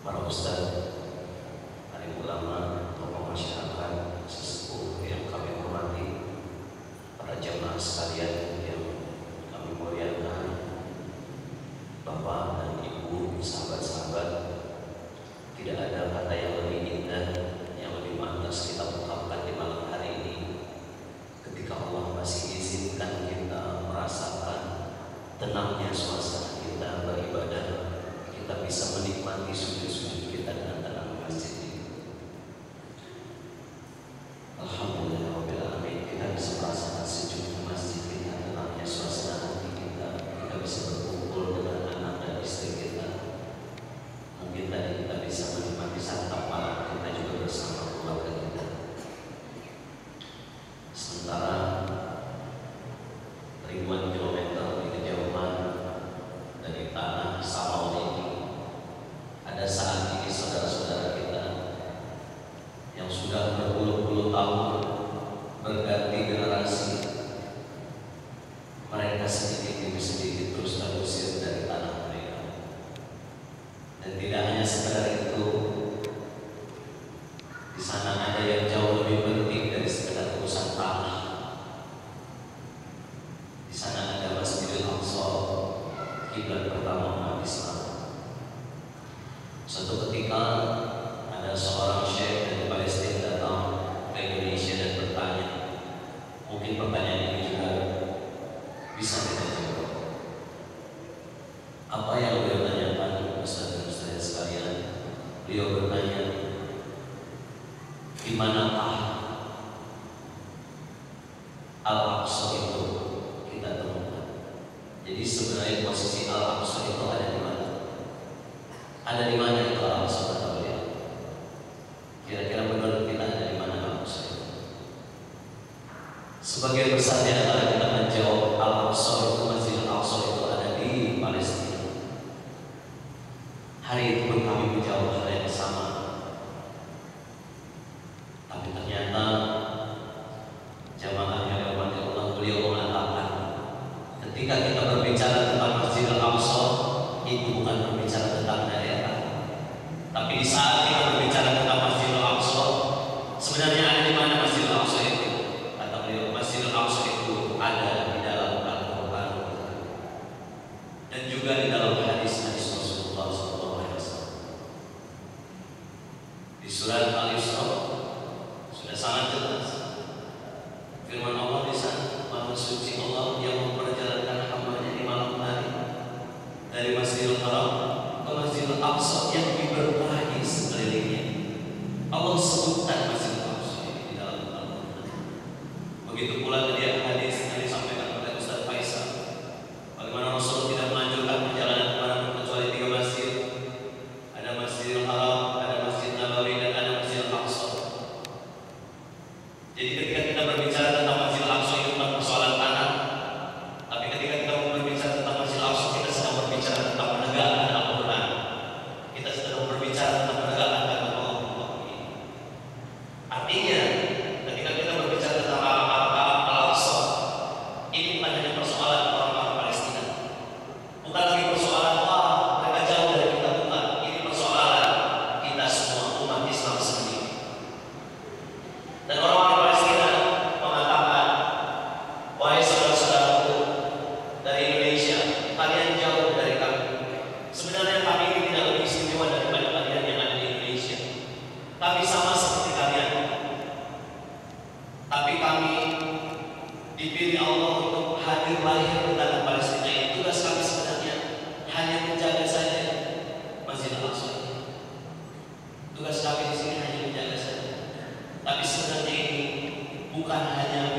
para ustadz, alim ulama, tokoh masyarakat, sesepuh yang kami hormati, para jamaah sekalian yang kami muliakan, Bapak dan Ibu, sahabat-sahabat, tidak ada kata yang lebih indah, yang lebih pantas kita ungkapkan di malam hari ini ketika Allah masih izinkan kita merasakan tenangnya suasana kita beribadah, kita bisa menikmati sujud-sujud kita dengan tenang di masjid ini. Alhamdulillah alamin, kita bisa merasakan sejuknya masjid kita, tenangnya suasana hati kita bisa berkumpul dengan anak dan istri kita. Mungkin tadi kita bisa menikmati santap malam kita juga bersama keluarga kita. Sementara ribuan kilometer di kejauhan dari tanah Samaun ini, ada saat ini saudara-saudara kita yang sudah berpuluh-puluh tahun berganti generasi, mereka sedikit demi sedikit terus terusir dari tanah mereka. Dan tidak hanya sekedar itu, di sana ada yang jauh lebih penting dari sekedar urusan tanah. Di sana ada Masjidil Aqsa, kiblat pertama umat Islam. Suatu ketika ada seorang syekh dari Palestina datang ke Indonesia dan bertanya, mungkin pertanyaan ini juga bisa kita jawab. Apa yang beliau tanyakan, Ustaz dan Ustaz sekalian? Beliau bertanya, di manakah Al-Aqsa itu kita temukan? Jadi sebenarnya posisi Al-Aqsa itu ada di mana? Ada di mana itu Al-Aqsa kata beliau? Kira-kira menurut kita ada di mana Al-Aqsa itu? Sebagian besar di antara kita menjawab Al-Aqsa itu, Masjidil Aqsa itu ada di Palestina. Hari itu pun kami menjawab hal yang sama. Tapi ternyata jamaah yang dirahmati Allah, beliau mengatakan, ketika kita berbicara tentang Masjidil Aqsa, itu bukan berbicara tentang daerah. Tapi di saat kita berbicara tentang Masjidil Aqsa, sebenarnya ada di mana Masjidil Aqsa itu? Kata beliau, Masjidil Aqsa itu ada di dalam Al-Quran dan juga di dalam hadis-hadis Rasulullah SAW. Di surat Al-Isra sudah sangat jelas firman Allah di sana, Maha Suci Allah yang memperjalankan hamba-Nya di malam hari dari Masjidil Haram ke Masjidil Aqsa yang diberkahi sekelilingnya. Allah sebutkan Masjidil Aqsa di dalam Al-Quran. Begitu pula tadi hadis yang disampaikan oleh Ustaz Faisal, bagaimana Rasul tidak menganjurkan perjalanan kemana-mana kecuali 3 masjid. Ada Masjidil Haram, ada Masjid Nabawi, dan ada Masjidil Aqsa. Jadi ketika kita berbicara tentang Masjidil Aqsa itu bukan persoalan tanah, tapi ketika kita berbicara tentang Masjidil Aqsa, kita sedang berbicara tentang penegakan Al-Quran. Kita sedang berbicara tentang penegakan agama Allah. Artinya, ketika kita berbicara tentang Al-Aqsa, ini bukan hanya persoalan orang-orang Palestina, bukan lagi persoalan mereka jauh dari kita, bukan. Ini persoalan kita semua umat Islam sendiri. Dan orang-orang Palestina mengatakan, wahai saudara-saudaraku dari Indonesia, kalian jauh dari kami. Sebenarnya kami ini tidak lebih istimewa daripada kalian yang ada di Indonesia. Kami sama seperti kalian. Tapi kami dipilih Allah untuk hadir lahir di tanah Palestina. Itu tugas kami sebenarnya hanya menjaga saja Masjidil Aqsa. Tugas kami di sini hanya menjaga saja. Tapi sebenarnya ini bukan hanya